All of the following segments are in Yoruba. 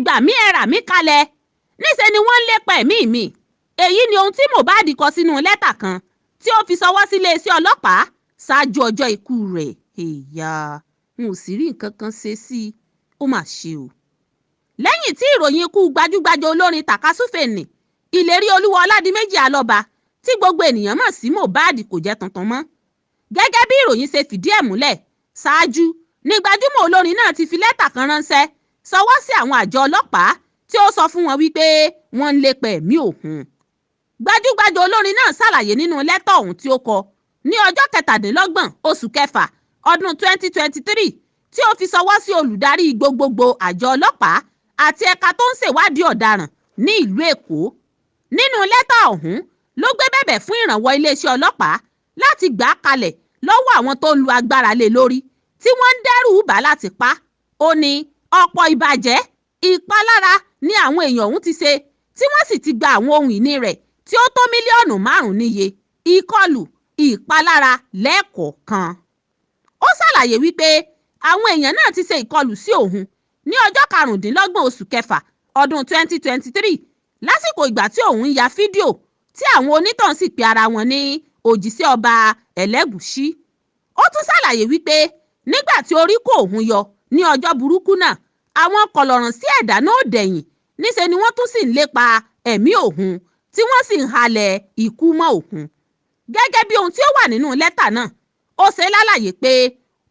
gbà mí ẹ rà mí kalẹ̀ níṣẹ́ ni wọ́n ń lépa ẹ̀mí mi. Èyí ni ohun tí Mohbad kọ sínú lẹ́tà kan tí ó fi ṣọwọ́ sí iléeṣẹ́ ọlọ́pàá ṣáájú ọjọ́ ikú rẹ̀. èyà n ò sì rí nǹkan kan ṣe sí i, ó mà ṣe o. lẹ́yìn tí ìròyìn ikú gbajúgbajà olórin tàkasúfèé nì ìlérí olúwa ọládìméjì alọ́ba tí gbogbo ènìyàn mọ̀ sí Mohbad kò jẹ́ tuntun mọ́. gẹ́gẹ́ bí ìròyìn ṣe fìdí ẹ̀ múlẹ̀ ṣáájú ní gbajúmọ̀ olórin náà ti fi lẹ́tà kan ránṣẹ́ ṣọwọ́ sí àwọn àjọ ọlọ́pàá tí ó sọ fún wọn wípé wọ́n ń lépa ẹ̀mí òun. gbajúgbajà olórin náà ṣàlàyé nínú lẹ́tà ọ̀hún tí ó kọ ní ọjọ́ 27 oṣù kẹfà ọdún 2023 tí ó fi ṣọwọ́ sí olùdarí gbogbogbò àjọ ọlọ́pàá àti ẹ̀ka tó ń ṣèwádìí ọ̀daràn ní ìlú Èkó. nínú lẹ́tà ọ̀hún ló gbé bẹ̀bẹ̀ fún ìrànwọ́ iléeṣẹ́ ọlọ́pàá láti gbà á kalẹ̀ lọ́wọ́ àwọn tó ń lu agbára lé lórí tí wọ́n ń dẹ́rù bà láti pa. ó ní ọ̀pọ̀ ìbàjẹ́ ìpalára ni àwọn èèyàn ọ̀hún ti ṣe tí wọ́n sì ti gba àwọn ohun ìní rẹ̀ tí ó tó mílíọ̀nù 5 níye, ìkọlù ìpalára lẹ́ẹ̀kọ̀ọ̀kan. ó ṣàlàyé wípé àwọn èèyàn náà ti ṣe ìkọlù sí òun ní ọjọ́ 25 oṣù kẹfà ọdún 2023 lásìkò ìgbà tí òun ń ya fídíò tí àwọn onítàn sì pe ara wọn ní òjíṣẹ́ ọba Ẹlẹ́gùṣí. ó tún ṣàlàyé wípé nígbà tí orí kó òun yọ ní ọjọ́ burúkú náà àwọn kọlọ̀ràn sí ẹ̀dá náà dẹ̀yìn níṣẹ́ ni wọ́n tún sì ń lépa ẹ̀mí òun tí wọ́n sì ń halẹ̀ ikú mọ́ òun. gẹ́gẹ́ bí ohun tí ó wà nínú lẹ́tà náà ó ṣe lálàyé pé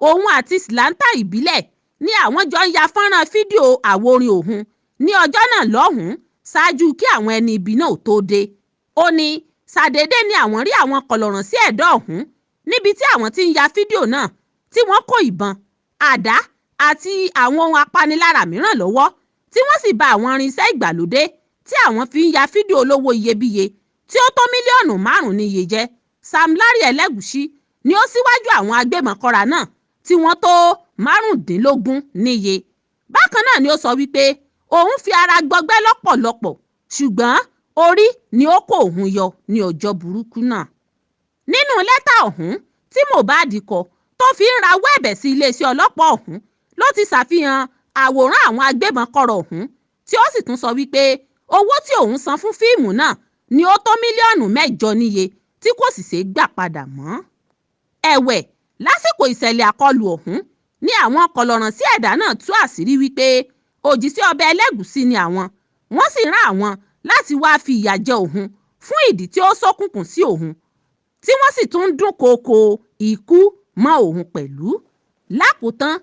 òun àti sìláńtà ìbílẹ̀ ni àwọn jọ ń ya fọ́nrán fídíò àwo orin òun ní ọjọ́ náà lọ́hùn-ún ṣáájú kí àwọn ẹni ibi náà tó dé. ó ní ṣàdédé ni àwọn rí àwọn kọlọ̀ràn sí ẹ̀dá ọ̀hún níbi tí àwọn ti ń ya fídíò náà tí wọ́n kó ìbọn, àdá àti àwọn ohun apanilára mìíràn lọ́wọ́ tí wọ́n sì ba àwọn irinṣẹ́ ìgbàlódé tí àwọn fi ń ya fídíò olówó iyebíye tí ó tó mílíọ̀nù 5 níye jẹ́. Sam Larry Ẹlẹ́gùṣí ni ó síwájú àwọn agbébọnkọ́ra náà tí wọ́n tó 15 níye. bákan náà ni ó sọ wípé òun fi ara gbọgbẹ́ lọ́pọ̀lọpọ̀ ṣùgbọ́n orí ni ó kó òun yọ ní ọjọ́ burúkú náà. nínú lẹ́tà ọ̀hún tí Mohbad kọ tó fi ń rawọ́ ẹ̀bẹ̀ sí iléeṣẹ́ ọlọ́pàá ọ̀hún ló ti ṣàfihàn àwòrán àwọn agbébọnkọ́ra ọ̀hún tí ó sì tún sọ wípé owó tí òun san fún fíìmù náà ni ó tó mílíọ̀nù 8 níye tí kò sì ṣeé gbà padà mọ́. ẹ̀wẹ̀ lásìkò ìṣẹ̀lẹ̀ àkọlù ọ̀hún ni àwọn kọlọ̀ràn sí ẹ̀dá náà tú àṣírí wípé òjíṣẹ́ ọba Ẹlẹ́gùṣí ni àwọn, wọ́n sì rán àwọn láti wáá fi ìyà jẹ òun fún ìdí tí ó ṣókùnkùn sí òun tí wọ́n sì tún ń dúnkookò ikú mọ́ òun pẹ̀lú. lákòótán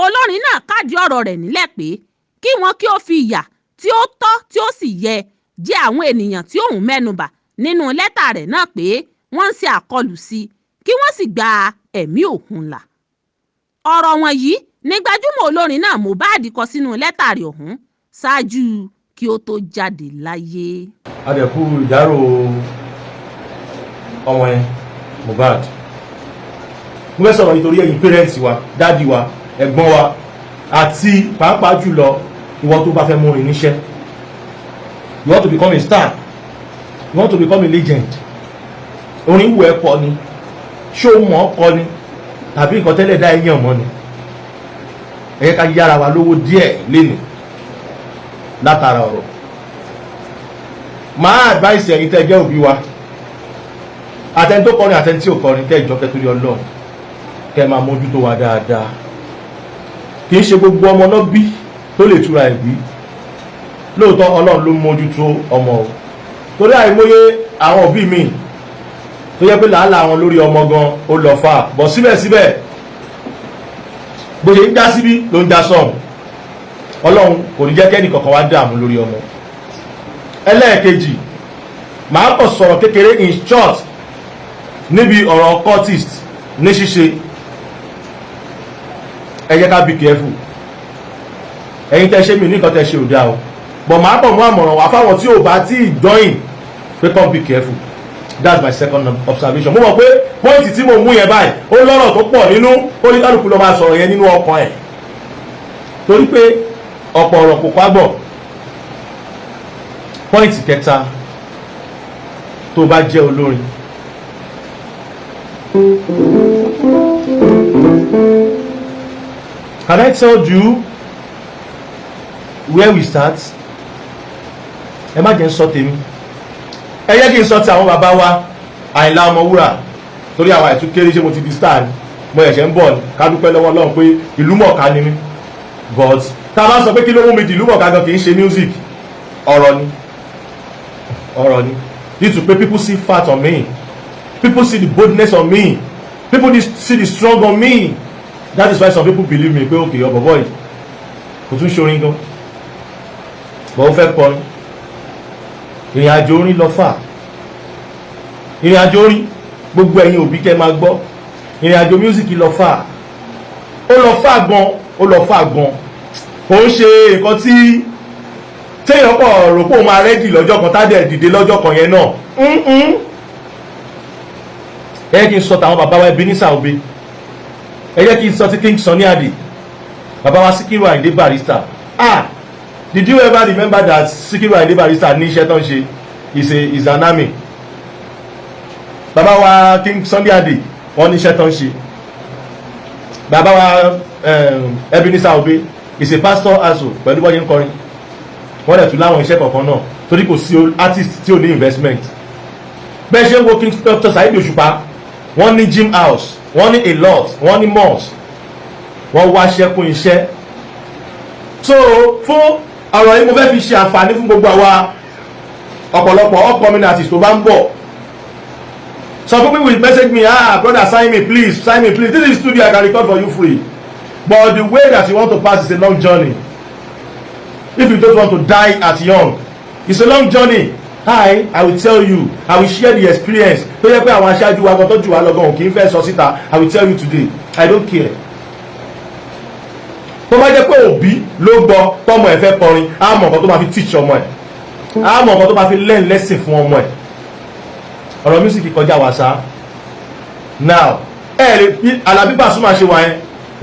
olórin náà kádìí ọ̀rọ̀ rẹ̀ nílẹ̀ pé kí wọ́n kí ó fi ìyà tí ó tọ́ tí ó sì yẹ jẹ àwọn ènìyàn tí òun mẹ́nubà nínú lẹ́tà rẹ̀ náà pé wọ́n ń ṣe àkọlù sí i kí wọ́n sì gba ẹ̀mí òun là. ọ̀rọ̀ wọ̀nyí ní gbajúmọ̀ olórin náà Mohbad kọ sínú lẹ́tà rẹ̀ ọ̀hún ṣáájú kí ó tó jáde láyé. adẹ̀kú ìdárò ọmọ yẹn Mohbad mo fẹ́ sọ̀rọ̀ nítorí ẹ̀yin pẹ́rẹ́ǹtì wa, dádì wa, ẹ̀gbọ́n wa àti pàápàá jùlọ ìwọ tó bá fẹ́ mú orin níṣẹ́. You want to become a star, you want to become a legend. orin wù ẹ́ kọ ni, ṣó mọ̀ ọ́ kọ ni tàbí nǹkan tẹ́lẹ̀ dá ẹ̀yàn mọ́ ni. ẹ yẹ ká yára wa lówó díẹ̀ lénìí látara ọ̀rọ̀. máa advice ẹ̀yin tẹ́ jẹ́ òbí wa, àtẹni tó kọrin àtẹni tí ò kọrin, kẹ́ ìjọ kẹ́tùrí Ọlọ́run kẹ́ máa mójútó wa dáadáa. kì í ṣe gbogbo ọmọ náà bí tó lè túra ẹ̀ bí. lóòótọ́ Ọlọ́run ló mójútó ọmọ o, torí àìmọye àwọn òbí mi tó yẹ pé làálàá wọn lórí ọmọ gan ó lọ fà bọ̀ síbẹ̀síbẹ̀ bó ṣe ń já síbí ló ń já sọ̀hún. Ọlọ́run kò ní jẹ́ kẹ́ni kankan wá dààmú lórí ọmọ. ẹlẹ́ẹ̀kejì màá kàn sọ̀rọ̀ kékeré in short níbi ọ̀rọ̀ cultist ní ṣíṣe. ẹ jẹ́ ká be careful. ẹ̀yin tẹ́ ṣe mí ní nǹkan tẹ́ ṣe ò dáa o, but màá kàn mú àmọ̀ràn wá fáwọn tí ò bá tí ì join pé kàn be careful. That's my second observation. mo mọ̀ pé pọ́ìntì tí mo mú yẹn báyìí ó lọ́rọ̀ tó pọ̀ nínú, ó ní kálukú ló máa sọ̀rọ̀ yẹn nínú ọkàn ẹ̀ torí pé ọ̀pọ̀ ọ̀rọ̀ kò pàgbọ̀. pọ́ìntì kẹta, tó bá jẹ́ olórin can I tell you where we start ẹ má jẹ́ ń sọ tèmi ẹ jẹ́ kí n sọ ti àwọn bàbá wa Àyìnlá Ọmọwúrà torí àwọn àìtú kéré ṣé mo ti di star ni mo ẹ̀ṣẹ̀ ń bọ̀ ni ká dúpẹ́ lọ́wọ́ Ọlọ́run pé ìlú mọ̀ọ́ká ni mí but tá a bá sọ pé kí ló mú mi di ìlú mọ̀ọ́ká gan kì í ṣe music ọ̀rọ̀ ni due to pé people see fat on me, people see the boldness on me, people see the strong on me. That is why some people believe me pé okay ọ̀bọ̀ boy kò tún ṣorin gan but ó fẹ́ kọrin. Ìrìn àjò orin lọ fà, ìrìn àjò orin gbogbo ẹ̀yin òbí kẹ́ máa gbọ́, ìrìn àjò music lọ fà, ó lọ fà gan ó ń ṣe nǹkan tí téèyàn kọ̀ rò pé òun máa rẹ́dì lọ́jọ́ kan tá dẹ̀ dìde lọ́jọ́ kan yẹn náà ẹ jẹ́ kí n sọ tàwọn bàbá wa Ebenezer Obey, ẹ jẹ́ kí n sọ ti King Sunny Adé, bàbá wa Síkírù Àyìndé Barrister. Did you ever remember that Síkírù Àyìndé Barrister ní iṣẹ́ tó ń ṣe is an army? Bàbá wa King Sunny Adé wọ́n ní iṣẹ́ tó ń ṣe. Bàbá wa Ebenezer Obey is a pastor also pẹ̀lú bọ́yé ń kọrin. Wọ́n dẹ̀ tún láwọn iṣẹ́ kọ̀ọ̀kan náà torí kò sí artist tí ò ní investment. Bẹ́ẹ̀ ṣe ń wo King Dr. Saheed Òṣùpá wọ́n ní gym house, wọ́n ní a lot, wọ́n ní malls, wọ́n wá ṣẹ́kùn iṣẹ́. So fún ọ̀rọ̀ yìí mo fẹ́ fi ṣe àǹfààní fún gbogbo àwa ọ̀pọ̀lọpọ̀ upcoming artists tó bá ń bọ̀. Some people will message me, brother sign me please, this is studio I can record for you free, but the way that you want to pass is a long journey. If you don't want to die at young, it's a long journey. I will tell you, I will share the experience. Tó yẹ pé àwọn aṣáájú wa tó jù wá lọ́gàn kì í fẹ́ sọ síta, I will tell you today, I don't care. Tó bá jẹ́ pé òbí ló gbọ́ tọ́mọ ẹ̀ fẹ́ kọrin, á mọ̀ nǹkan tó máa fi teach ọmọ ẹ̀, á mọ̀ nǹkan tó máa fi learn lesson fún ọmọ ẹ̀. Ọ̀rọ̀ music kọjá wàsá. Now Àlàbí Pasuma ṣe wà yẹn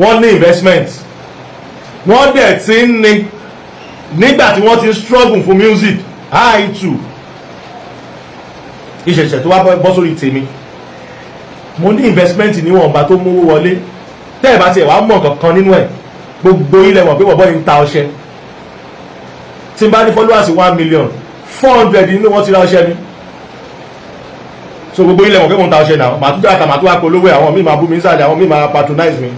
wọ́n ní investment, wọ́n dẹ̀ ti ń ní nígbà tí wọ́n ti ń struggle for music I too ìṣẹ̀ṣẹ̀ tó wá bọ́ sórí tèmi mo ní investment níwọ̀nba tó mówó wọlé tẹ́ ẹ̀ bá tiẹ̀ wá mọ̀ kankan nínú ẹ̀ gbogbo ilẹ̀ mọ̀ pé bọ̀bọ́ yìí ń ta ọṣẹ tí n bá ní followers 1 million 400 nínú wọn ti ra ọṣẹ mi so gbogbo ilẹ̀ mọ̀ pé mo ń ta ọṣẹ náà màá tún dára màá tún wá polówó àwọn míì máa bú mi nísàlẹ̀ àwọn míì máa patronize mi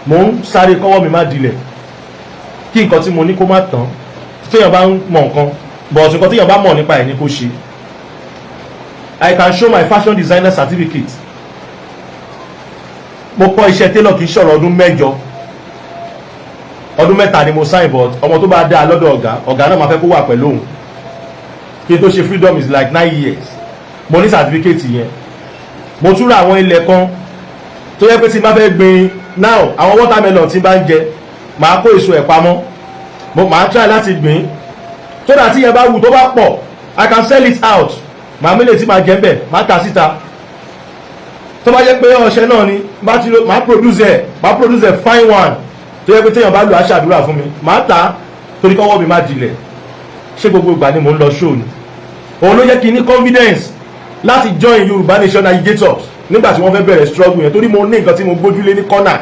mo ń sáré kọ́wọ́ mi má dilẹ̀ kí nǹkan tí mo ní kó má tán téèyàn bá ń mọ̀ nǹkan but nǹkan téèyàn bá mọ̀ nípa ẹ̀ ní kó ṣe. I can show my fashion designer certificate. Mo kọ́ iṣẹ́ tailor kì í ṣọ̀rọ̀ ọdún 8 ọdún 3 ni mo sign but ọmọ tó bá dá lọ́dọ̀ ọ̀gá náà máa fẹ́ kó wà pẹ̀lú òun kí n tó ṣe freedom is like 9 years. Mo ní certificate yẹn. Mo tún ra àwọn ilẹ̀ kan tó yẹ pé tí n bá fẹ́ gbin now àwọn watermelon tí n bá ń jẹ màá kó èso ẹ̀ pamọ́ màá try láti gbìn so that tí yẹn bá wù tó bá pọ̀ I can sell it out. Màá mílẹ̀ tí màá jẹ́ ń bẹ̀ màá ta síta tó bá jẹ́ pé ọṣẹ náà ni màá produce ẹ̀ fine one tó yẹ pé téèyàn bá lò á ṣàdúrà fún mi màá ta torí kọ́wọ́ mi má dilẹ̀. Ṣé gbogbo ìgbà ni mò ń lọ show ni òun ló jẹ́ kí n ní confidence láti join Yorùbá Nation agitators nígbà tí wọ́n fẹ́ bẹ̀rẹ̀ struggle yẹn torí mo ní nǹkan tí mo gbójúlé ní corner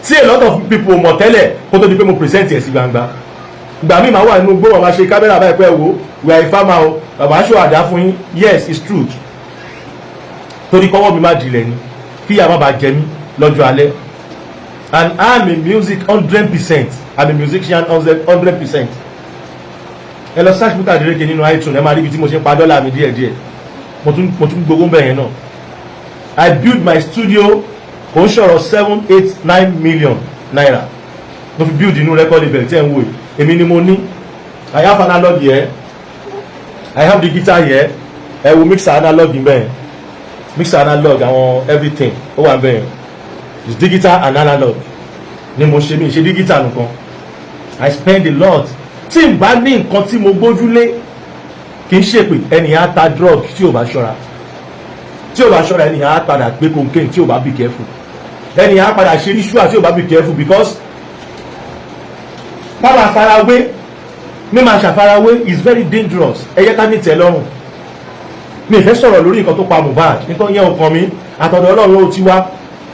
tí a lot of people mọ̀ tẹ́lẹ̀ kó tó di pé mo present ẹ̀ sí gbangba. Ìgbà míì máa wà nínú gbó wọn máa ṣe kámẹ́rà báyìí pé wo we are a farmer o bàbá aṣọ àdá fún yín yes it's truth torí kọ́wọ́ mi má dilẹ̀ ni kí ìyá má bàa jẹ mí lọ́jọ́ alẹ́ and I'm a music 100%. I'm a musician 100%. Ẹ lọ search Bukka Adeleke nínú iTunes ẹ máa rí ibi tí mo ṣe ń pa dọ́là mi díẹ̀díẹ̀ mo tún gbogbo bẹ́ẹ̀ yẹn náà. I build my studio kò ń ṣọ̀rọ̀ 7-8-9 million naira mo fi build inú record label tí ẹ̀ ń wò yìí èmi ni mo ní. I have analog here, I have the guitar here, ẹ wo mixer analog bẹ́ẹ̀ mixer analog àwọn everything ó wà bẹ́ẹ̀ it's digital and analog ni mo ṣe mi ṣe digital nìkan. I spend a lot tí n bá ní nǹkan tí mo gbójúlé kì í ṣe pé ẹnìyàn á ta drug tí ò bá ṣọ́ra ẹnìyàn á padà gbé cocaine tí ò bá be careful ẹnìyàn á padà ṣe ritual tí ò bá be careful because báwa farawé mímọ̀ àṣàfarawé is very dangerous. Ẹ yẹ ká ní tẹ́ lọ́rùn. Mi ì fẹ́ sọ̀rọ̀ lórí nǹkan tó pa Mohbad nítorí yẹn ọkàn mi àtọ̀dọ̀ Ọlọ́run ló ti wá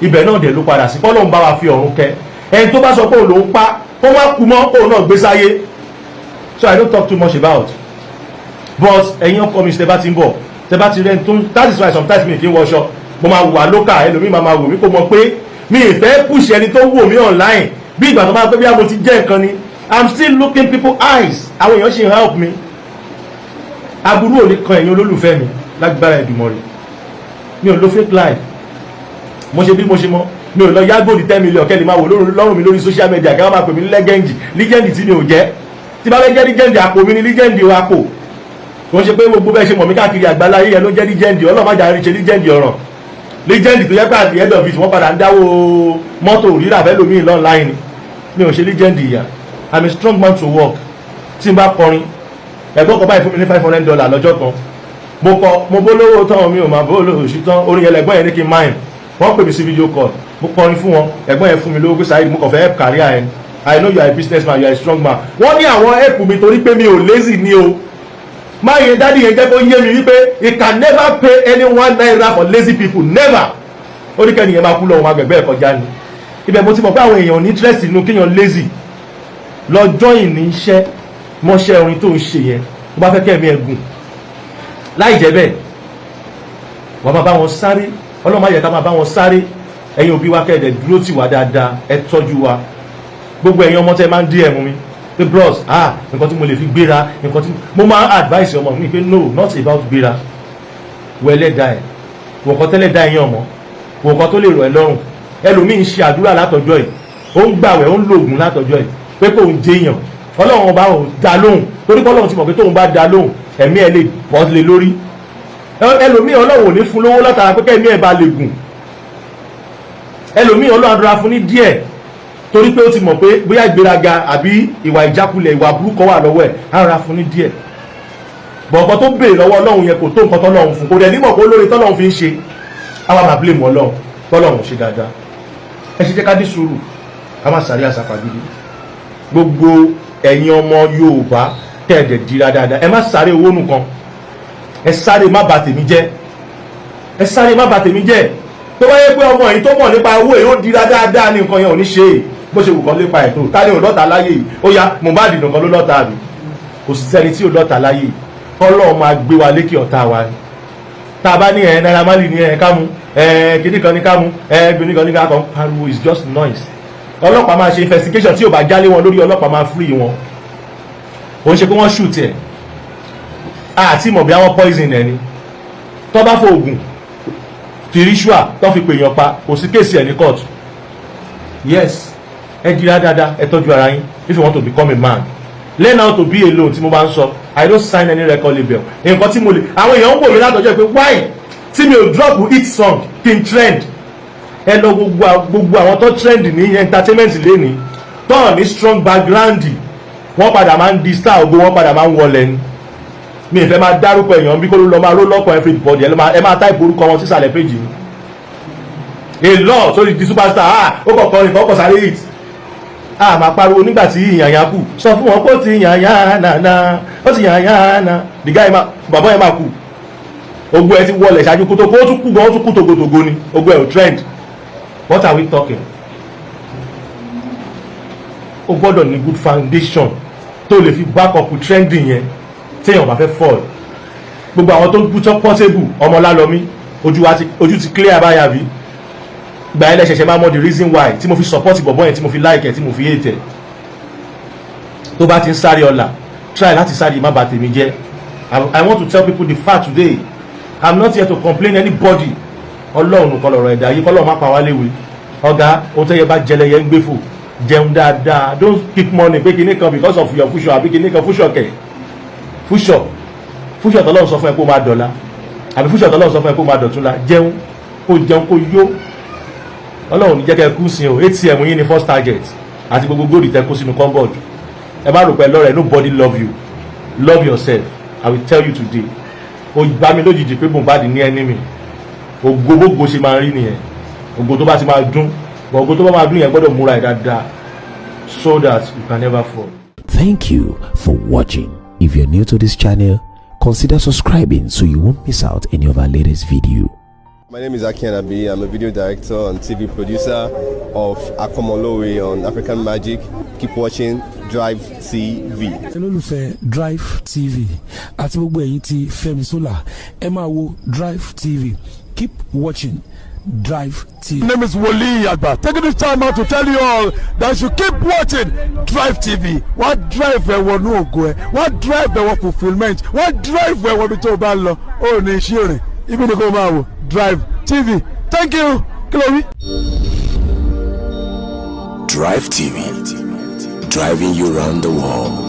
ibẹ̀ náà dẹ̀ ló padà sí kọ́lọ́run bá wa fi ọ̀run kẹ́ ẹni tó bá sọ pé òun ló ń pa kó má kú mọ́ òun náà gbé sáyé so I don't talk too much about. But ẹ̀yin ọkọ mi ṣe bá ti ń bọ̀ tẹ́ bá ti rẹ́ni tó that is why sometimes mi kì í wọṣọ mo máa wà lókà ẹlòmíì máa wò mí kó mọ̀ pé mi ì fẹ́ push ẹni tó wò mí online bí ìgbà tó máa pé bí a mo ti jẹ́ nǹkan ni I'm still looking people eyes àwọn èèyàn ṣe ń help me aburú ò ní kan ẹ̀yin olólùfẹ́ mi lágbára ìdùmọ̀ rẹ̀ mi ò lo fake life mo ṣe bí mo ṣe mọ́ mi ò lọ yágbó di 10 million kẹ́ni máa wò lọ́rùn mi lórí social media kí wọ́n máa pè mí ní legend tí mi ò jẹ́ tí bá fẹ́ jẹ́ legend àpò mi ní legend àpò kò ń ṣe pé gbogbo bẹ́ẹ̀ ṣe mọ̀ mí káàkiri àgbáláyé yẹn ló jẹ́ legend ọlọ́mọdé àrí ṣe legend ọ̀ràn legend tó yẹ pé at the end of it wọ́n padà ń dáwó mọ́tò rírà fẹ́ lómi online mi ò ṣe legend ìyà I'm a strong man to work tí n bá kọrin ẹ̀gbọ́n kan báyìí fún mi ní $500 lọ́jọ́ kan mo bó lówó tán mi ò máa bó lówó sí tán orin yẹn lẹ́gbọ́n yẹn ní kí n máìn wọ́n pè mí sí video call mo kọrin fún wọn ẹ̀gbọ́n yẹn fún mi lówó pé sáyé mo kàn fẹ́ help career ẹ̀ I know you are a businessman, you are a strong man. Wọ́n ní àwọn help mi torí pé mi ò lazy ni o. Máa yẹn dádì yẹn jẹ́ kó yé mi wípé he can never pay anyone naira for lazy people, never. Ó ní kẹ́ni yẹn máa kú lọ́wọ́ máa gbẹ̀gbẹ́ ẹ̀kọ́ já ni. Ibẹ̀ mo ti mọ̀ pé àwọn èèyàn ní interest nínú kéèyàn lazy. Lọ join ní iṣẹ́ mọ́ṣẹ́ orin tó ń ṣe yẹn tó bá fẹ́ kẹ́mi ẹ̀ gùn. Láì jẹ́ bẹ́ẹ̀, wọ́n máa bá wọn sáré, Ọlọ́run má yẹ ká máa bá wọn sáré. Ẹ̀yin òbí wa kẹ́ẹ̀dẹ̀ dúró tì wá dáadáa, ẹ tọ́jú wa. Gbogbo ẹ̀yin ọmọ tẹ́ máa ń DM mi pé bros nǹkan tí mo lè fi gbéra nǹkan tí mo máa advice ọmọ mi pé no not about gbéra wọ ẹlẹ́dà ẹ̀ wọ nǹkan tẹ́lẹ̀dá ẹ̀yìn ọmọ wọ nǹkan tó lè rọ̀ ẹ́ lọ́rùn ẹlòmíín ṣe àdúrà látọjọ́ ẹ̀ ó ń gbàwẹ̀ ó ń lo oògùn látọjọ́ ẹ̀ pé kò ń jẹyàn Ọlọ́run ọba ò dá lóhùn torí pé Ọlọ́run ti mọ̀ pé tóun bá dá lóhùn ẹ̀mí ẹ̀ lè bọ́ lé lórí ẹlòmíín Ọlọ́run ò ní fún lówó látara pé kẹ́mí ẹ̀ bá lè gùn ẹlòmíín Ọlọ́run àdúrà fún ní díẹ̀ torí pé ó ti mọ̀ pé bóyá ìgbéraga àbí ìwà ìjákulẹ̀ ìwà burúkọ wà lọ́wọ́ ẹ̀ ara fún ní díẹ̀ bọ̀ọ̀kan tó béèrè lọ́wọ́ Ọlọ́run yẹn kò tó nǹkan tọ́lọ́run fún kò dẹ̀ nímọ̀ pé olóore tọ́lọ́run fi ń ṣe àwa máa blame Ọlọ́run tọ́lọ́run ṣe dáadáa ẹ ṣe jẹ́ ká dí sùúrù ká má sáré àsàpàgídí gbogbo ẹ̀yin ọmọ Yorùbá tẹ̀ẹ̀dẹ̀ dira dáadáa ẹ má sáré owó nìkan ẹ sáré má bà tèmi jẹ́ ẹ sáré má bà tèmi jẹ́ tó wáyé pé ọmọ yìí tó mọ̀ nípa owó èyí ó dira dáadáa ní nǹkan yẹn ò ní ṣe é bó ṣe wù kán lépa ètò tálẹ́ ò lọ́ta láyé yìí ó yá Mohbad nìkan ló lọ́ta àbí kò sì sẹ́ni tí ò lọ́ta láyé yìí Ọlọ́run máa gbé wa lékè ọ̀tá wa ni tá a bá ní Naira Marley ní kámú kìnnì kan ní kámú gbìnì kan ní kákan pariwo is just noise ọlọ́pàá máa ṣe investigation tí ò bá jálé wọn lórí ọlọ́pàá máa free wọn ó ń ṣe pé wọ́n shoot ẹ̀ àti mọ̀ bí àwọn poison ẹ̀ ni tó bá fọ oògùn fi ritual tó fi pèèyàn pa kò sí kéèsì ẹ̀ ní court yes ẹ dira dáadáa ẹ tọ́jú ara yín if you want to become a man learn how to be alone tí mo bá ń sọ I don't sign any record label nǹkan tí mo lè àwọn èèyàn ń wò mí látọjọ́ pé why tí mi ò drop hit song kí n trend ẹ lọ gbogbo àwọn tó trend ní entertainment lẹ́ni tó ní strong background wọ́n padà máa ń di star ògo wọ́n padà máa ń wọlé ni mi ìfẹ́ máa dárúkọ èèyàn bí kó ló lọ máa ró lọ́pọ̀ everybody ẹ máa type orúkọ wọn sísàlẹ̀ péjì ni a lot sórí di superstar ó kọ̀ọ̀kan nìkan kọ̀ sáré hit máa pariwo nígbà tí ìyànyà kù sọ fún wọn kó ti yànyà nànà ó ti yànyà nà dìgá ẹ máa bàbá ẹ máa kù ogun ẹ ti wọlé ṣáájú kó tó kó tún kú gan ó tún kú togotogo ni ogun ẹ ò trend what are we talking o gbọ́dọ̀ ní good foundation tó lè fi back up trending yẹn téèyàn bá fẹ́ fall gbogbo àwọn tó ń kú tó portable ọmọ lálọ́mí ojú ti clear báyà bí gba ẹ lẹ́sẹ̀ṣẹ̀ máa mọ̀ the reason why tí mo fi support bọ̀bọ̀ yẹn tí mo fi like ẹ̀ tí mo fi hate ẹ̀ tó bá ti ń sáré ọ̀la try láti sáré má bà tèmi jẹ́ I want to tell people the fact today I'm not here to complain anybody Ọlọ́run nìkan lọ̀rọ̀ ẹ̀dá yìí kọ́lọ́run má pa wá léwe ọ̀gá ohun tẹ́yẹ bá jẹlẹyẹ ń gbé fò jẹun dáadáa don't keep money pé kinní kan because of your future àbí kinní kan future kẹ̀ future tọ́lọ́run sọ fún ẹ kó máa dọ̀la àbí future tọ́lọ́run sọ fún ẹ kó máa dọ̀túnla jẹun kó yó Ọlọ́run ní jẹ́kẹ́ kú sí o ATM yín ni first target àti gbogbo góòlì tẹ́ kó sínú cupboard ẹ má rò pé lọ́rẹ̀ nobody love you love yourself I will tell you today o gbá mi lójijì pé Mohbad ní enemy ògo gbogbo ṣe máa rí nìyẹn ògo tó bá ti máa dún ògo tó bá máa dún yẹn gbọ́dọ̀ múra ẹ̀ dáadáa so that you can never fall. Thank you for watching. If you're new to this channel, consider subscribing so you won't miss out any of our latest video. My name is Akian Abi. I'm a video director and TV producer of Akomolowe on African Magic. Keep watching DriveTv. olólùfẹ́ DriveTv àti gbogbo ẹ̀yin tí Fẹ́mi Sola ẹ máa wo DriveTv. Keep watching DriveTv. My name is Wole Agba. Taking this time out to tell you all that you keep watching DriveTv. What drive ẹ̀wọ̀ ní ògo ẹ̀? What drive ẹ̀wọ̀ fulfilment? What drive ẹ̀wọ̀ bí tó bá lọ? Ó ní iṣẹ́ rìn. Ibi ni kò máa wò DriveTv. Thank you. Chloe. DriveTv, driving you around the world.